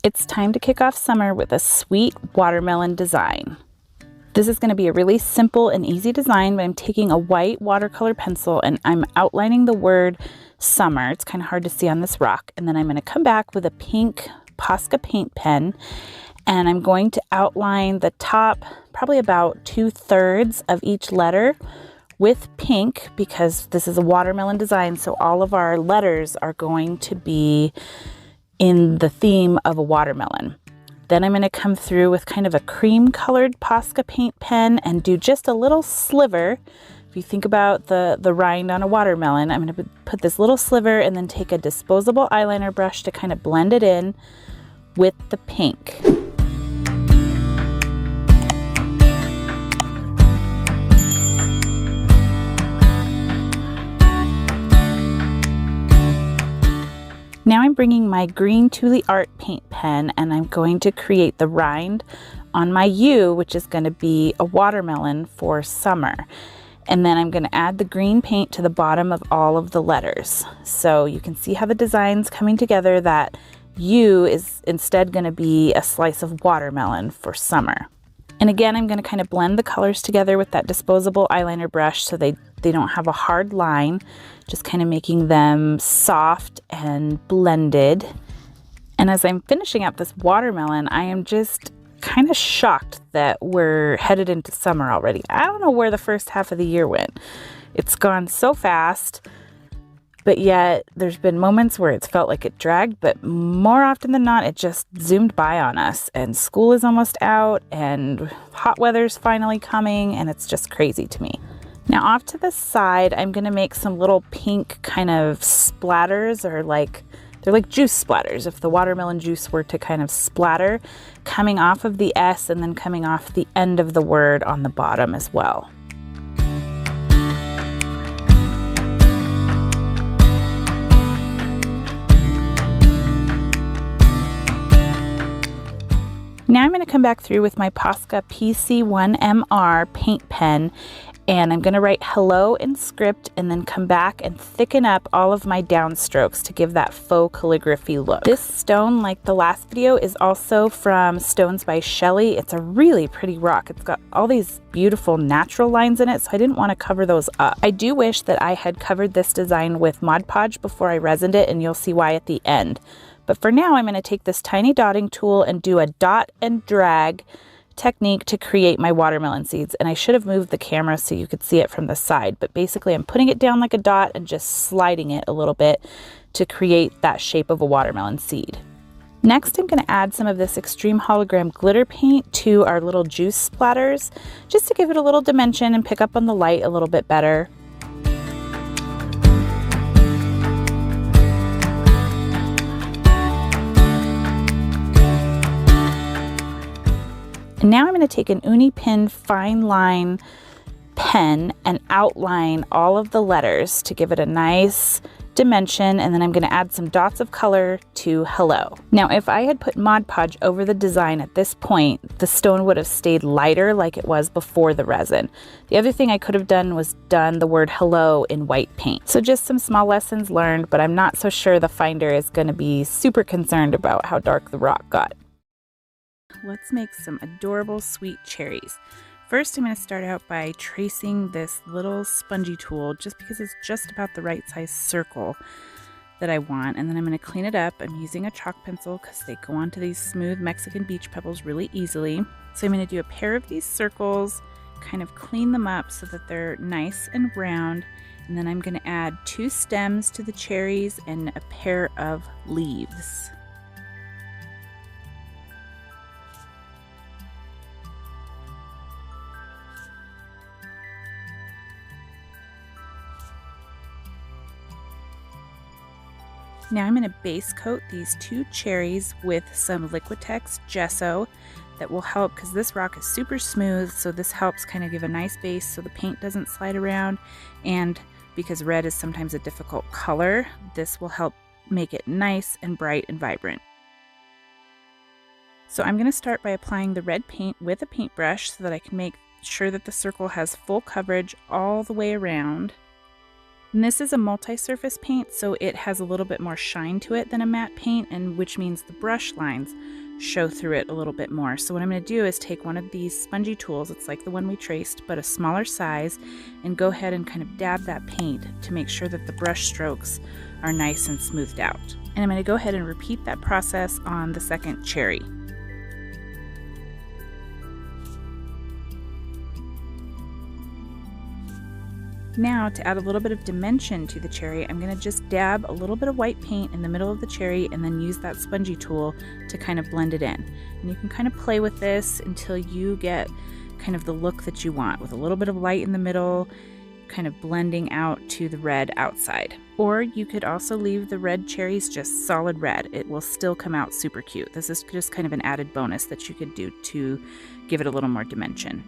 It's time to kick off summer with a sweet watermelon design. This is going to be a really simple and easy design, but I'm taking a white watercolor pencil and I'm outlining the word summer. It's kind of hard to see on this rock. And then I'm going to come back with a pink Posca paint pen and I'm going to outline the top, probably about 2/3 of each letter with pink, because this is a watermelon design. So all of our letters are going to be in the theme of a watermelon. Then I'm going to come through with kind of a cream colored Posca paint pen and do just a little sliver. If you think about the rind on a watermelon, I'm going to put this little sliver and then take a disposable eyeliner brush to kind of blend it in with the pink. Now I'm bringing my green Thule Art paint pen and I'm going to create the rind on my U, which is going to be a watermelon for summer. And then I'm going to add the green paint to the bottom of all of the letters. So you can see how the design's coming together. That U is instead going to be a slice of watermelon for summer. And again, I'm going to kind of blend the colors together with that disposable eyeliner brush so they don't have a hard line, just kind of making them soft and blended. And as I'm finishing up this watermelon, I am just kind of shocked that we're headed into summer already. I don't know where the first half of the year went. It's gone so fast, but yet there's been moments where it's felt like it dragged, but more often than not, it just zoomed by on us. And school is almost out and hot weather's finally coming, and it's just crazy to me. Now off to the side, I'm going to make some little pink kind of splatters, or they're like juice splatters. If the watermelon juice were to kind of splatter, coming off of the S and then coming off the end of the word on the bottom as well. Now I'm going to come back through with my Posca PC1MR paint pen and I'm going to write hello in script and then come back and thicken up all of my downstrokes to give that faux calligraphy look. This stone, like the last video, is also from Stones by Shelley. It's a really pretty rock. It's got all these beautiful natural lines in it, so I didn't want to cover those up. I do wish that I had covered this design with Mod Podge before I resined it, and you'll see why at the end. But for now, I'm going to take this tiny dotting tool and do a dot and drag technique to create my watermelon seeds. And I should have moved the camera so you could see it from the side, but basically I'm putting it down like a dot and just sliding it a little bit to create that shape of a watermelon seed. Next, I'm going to add some of this extreme hologram glitter paint to our little juice splatters, just to give it a little dimension and pick up on the light a little bit better. And now I'm going to take an Uni Pin fine line pen and outline all of the letters to give it a nice dimension, and then I'm going to add some dots of color to hello. Now if I had put Mod Podge over the design at this point, the stone would have stayed lighter like it was before the resin. The other thing I could have done was done the word hello in white paint. So just some small lessons learned, but I'm not so sure the finder is going to be super concerned about how dark the rock got. Let's make some adorable sweet cherries. First, I'm going to start out by tracing this little spongy tool just because it's just about the right size circle that I want. And then I'm going to clean it up. I'm using a chalk pencil because they go onto these smooth Mexican beach pebbles really easily. So I'm going to do a pair of these circles, kind of clean them up so that they're nice and round. And then I'm going to add 2 stems to the cherries and a pair of leaves. Now I'm going to base coat these 2 cherries with some Liquitex gesso that will help, because this rock is super smooth, so this helps kind of give a nice base so the paint doesn't slide around, and because red is sometimes a difficult color, this will help make it nice and bright and vibrant. So I'm going to start by applying the red paint with a paintbrush so that I can make sure that the circle has full coverage all the way around. And this is a multi-surface paint, so it has a little bit more shine to it than a matte paint, and which means the brush lines show through it a little bit more. So what I'm going to do is take one of these spongy tools, it's like the one we traced, but a smaller size, and go ahead and kind of dab that paint to make sure that the brush strokes are nice and smoothed out. And I'm going to go ahead and repeat that process on the second cherry. Now, to add a little bit of dimension to the cherry, I'm going to just dab a little bit of white paint in the middle of the cherry and then use that spongy tool to kind of blend it in. And you can kind of play with this until you get kind of the look that you want, with a little bit of light in the middle, kind of blending out to the red outside. Or you could also leave the red cherries just solid red. It will still come out super cute. This is just kind of an added bonus that you could do to give it a little more dimension.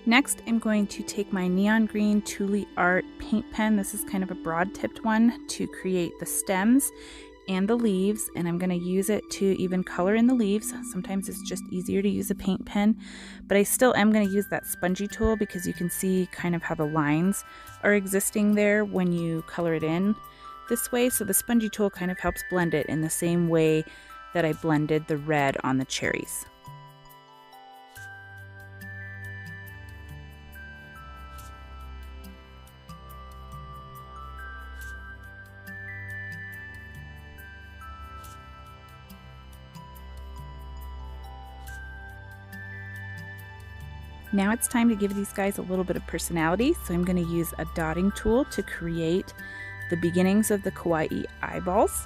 Next, I'm going to take my neon green Thule Art paint pen. This is kind of a broad tipped one to create the stems and the leaves, and I'm going to use it to even color in the leaves. Sometimes it's just easier to use a paint pen, but I still am going to use that spongy tool because you can see kind of how the lines are existing there when you color it in this way. So the spongy tool kind of helps blend it in the same way that I blended the red on the cherries. Now it's time to give these guys a little bit of personality, so I'm going to use a dotting tool to create the beginnings of the Kawaii eyeballs.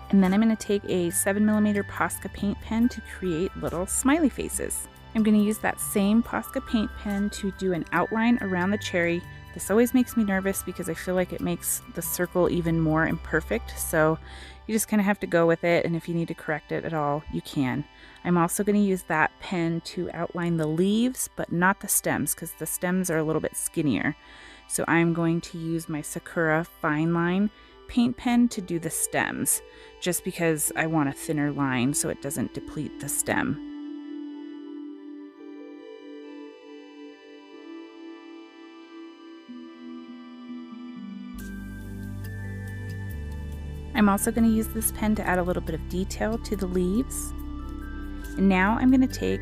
And then I'm going to take a 7mm Posca paint pen to create little smiley faces. I'm going to use that same Posca paint pen to do an outline around the cherry. This always makes me nervous because I feel like it makes the circle even more imperfect, so you just kind of have to go with it, and if you need to correct it at all, you can. I'm also going to use that pen to outline the leaves, but not the stems, because the stems are a little bit skinnier. So I'm going to use my Sakura Fine Line paint pen to do the stems, just because I want a thinner line so it doesn't deplete the stem. I'm also going to use this pen to add a little bit of detail to the leaves. And now I'm going to take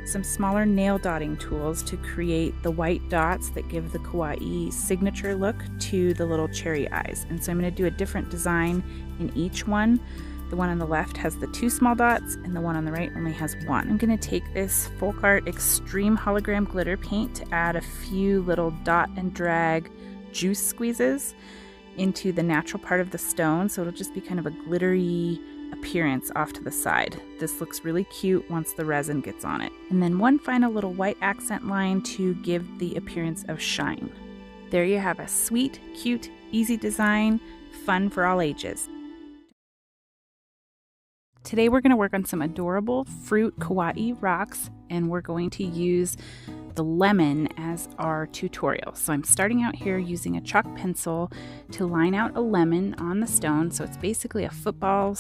some smaller nail dotting tools to create the white dots that give the Kawaii signature look to the little cherry eyes. And so I'm going to do a different design in each one. The one on the left has the 2 small dots, and the one on the right only has 1. I'm going to take this Folk Art Extreme Hologram Glitter Paint to add a few little dot and drag juice squeezes into the natural part of the stone, so it'll just be kind of a glittery appearance off to the side. This looks really cute once the resin gets on it. And then one final little white accent line to give the appearance of shine. There you have a sweet, cute, easy design, fun for all ages. Today we're going to work on some adorable fruit kawaii rocks, and we're going to use the lemon as our tutorial. So I'm starting out here using a chalk pencil to line out a lemon on the stone. So it's basically a football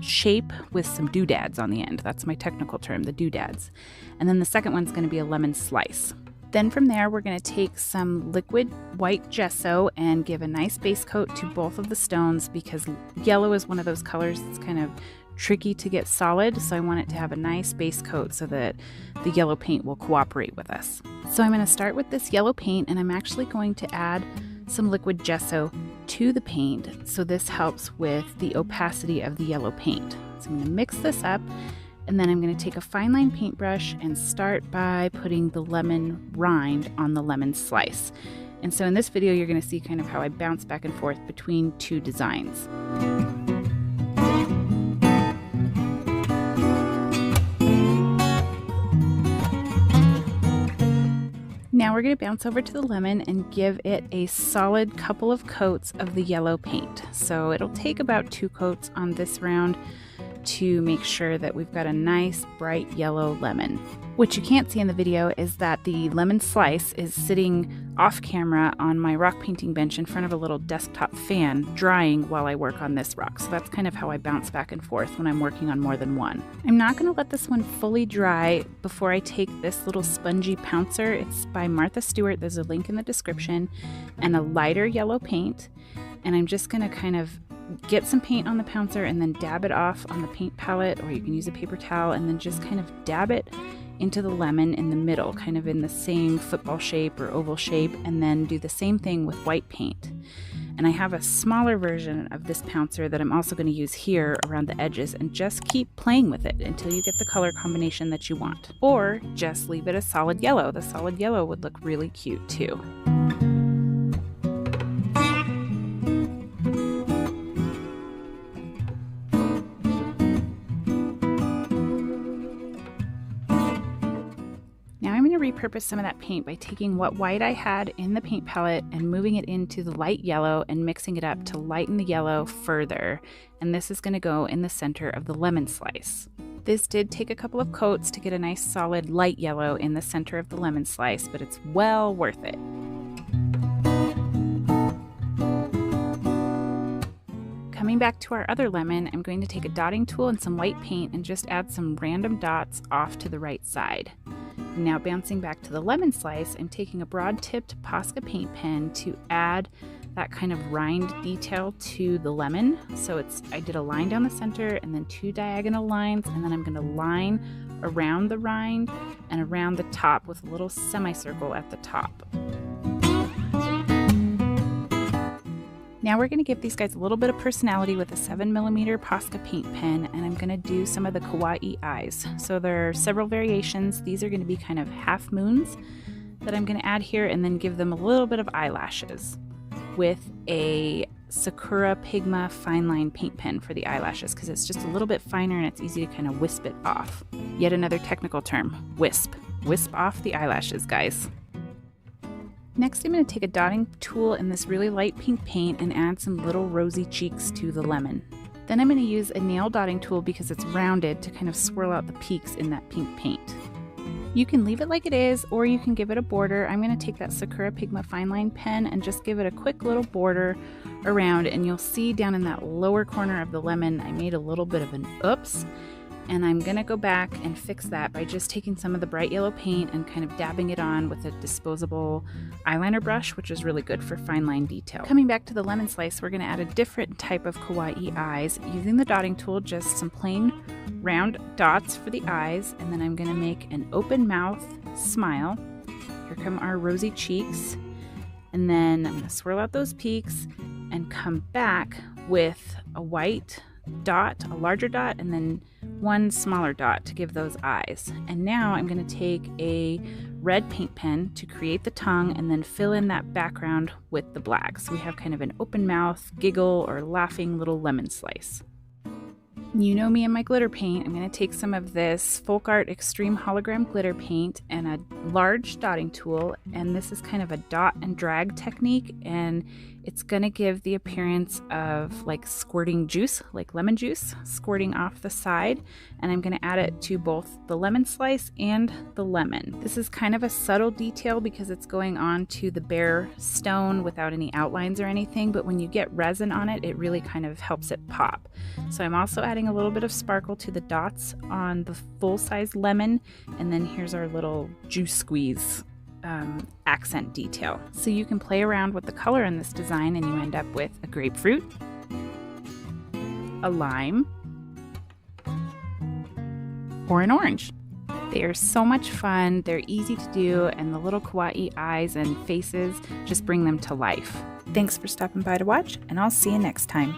shape with some doodads on the end. That's my technical term, the doodads. And then the second one's going to be a lemon slice. Then from there, we're going to take some liquid white gesso and give a nice base coat to both of the stones, because yellow is one of those colors that's kind of tricky to get solid, so I want it to have a nice base coat so that the yellow paint will cooperate with us. So I'm going to start with this yellow paint, and I'm actually going to add some liquid gesso to the paint, so this helps with the opacity of the yellow paint. So I'm going to mix this up, and then I'm going to take a fine line paintbrush and start by putting the lemon rind on the lemon slice. And so in this video, you're going to see kind of how I bounce back and forth between 2 designs. Now we're going to bounce over to the lemon and give it a solid couple of coats of the yellow paint. So it'll take about 2 coats on this round to make sure that we've got a nice bright yellow lemon. What you can't see in the video is that the lemon slice is sitting off camera on my rock painting bench in front of a little desktop fan, drying while I work on this rock. So that's kind of how I bounce back and forth when I'm working on more than one. I'm not going to let this one fully dry before I take this little spongy pouncer. It's by Martha Stewart. There's a link in the description, and a lighter yellow paint. And I'm just going to kind of get some paint on the pouncer and then dab it off on the paint palette, or you can use a paper towel and then just kind of dab it into the lemon in the middle, kind of in the same football shape or oval shape, and then do the same thing with white paint. And I have a smaller version of this pouncer that I'm also going to use here around the edges, and just keep playing with it until you get the color combination that you want. Or just leave it a solid yellow. The solid yellow would look really cute too. Repurpose some of that paint by taking what white I had in the paint palette and moving it into the light yellow and mixing it up to lighten the yellow further. And this is going to go in the center of the lemon slice. This did take a couple of coats to get a nice solid light yellow in the center of the lemon slice, but it's well worth it. Coming back to our other lemon, I'm going to take a dotting tool and some white paint and just add some random dots off to the right side. Now bouncing back to the lemon slice, I'm taking a broad-tipped Posca paint pen to add that kind of rind detail to the lemon. So I did a line down the center and then 2 diagonal lines, and then I'm going to line around the rind and around the top with a little semicircle at the top. Now we're going to give these guys a little bit of personality with a 7mm Posca paint pen, and I'm going to do some of the Kawaii eyes. So there are several variations. These are going to be kind of half moons that I'm going to add here, and then give them a little bit of eyelashes with a Sakura Pigma fine line paint pen for the eyelashes, because it's just a little bit finer and it's easy to kind of wisp it off. Yet another technical term, wisp. Wisp off the eyelashes, guys. Next, I'm going to take a dotting tool in this really light pink paint and add some little rosy cheeks to the lemon. Then I'm going to use a nail dotting tool because it's rounded to kind of swirl out the peaks in that pink paint. You can leave it like it is, or you can give it a border. I'm going to take that Sakura Pigma fine line pen and just give it a quick little border around, and you'll see down in that lower corner of the lemon I made a little bit of an oops. And I'm going to go back and fix that by just taking some of the bright yellow paint and kind of dabbing it on with a disposable eyeliner brush, which is really good for fine line detail. Coming back to the lemon slice, we're going to add a different type of Kawaii eyes. Using the dotting tool, just some plain round dots for the eyes, and then I'm going to make an open mouth smile. Here come our rosy cheeks, and then I'm going to swirl out those peaks and come back with a white dot, a larger dot, and then one smaller dot to give those eyes. And now I'm going to take a red paint pen to create the tongue and then fill in that background with the black. So we have kind of an open mouth, giggle, or laughing little lemon slice. You know me and my glitter paint. I'm going to take some of this Folk Art Extreme Hologram glitter paint and a large dotting tool, and this is kind of a dot and drag technique, and it's going to give the appearance of like squirting juice, like lemon juice, squirting off the side, and I'm going to add it to both the lemon slice and the lemon. This is kind of a subtle detail because it's going on to the bare stone without any outlines or anything, but when you get resin on it, it really kind of helps it pop. So I'm also adding a little bit of sparkle to the dots on the full-size lemon, and then here's our little juice squeeze accent detail. So you can play around with the color in this design and you end up with a grapefruit, a lime, or an orange. They are so much fun, they're easy to do, and the little Kawaii eyes and faces just bring them to life. Thanks for stopping by to watch, and I'll see you next time.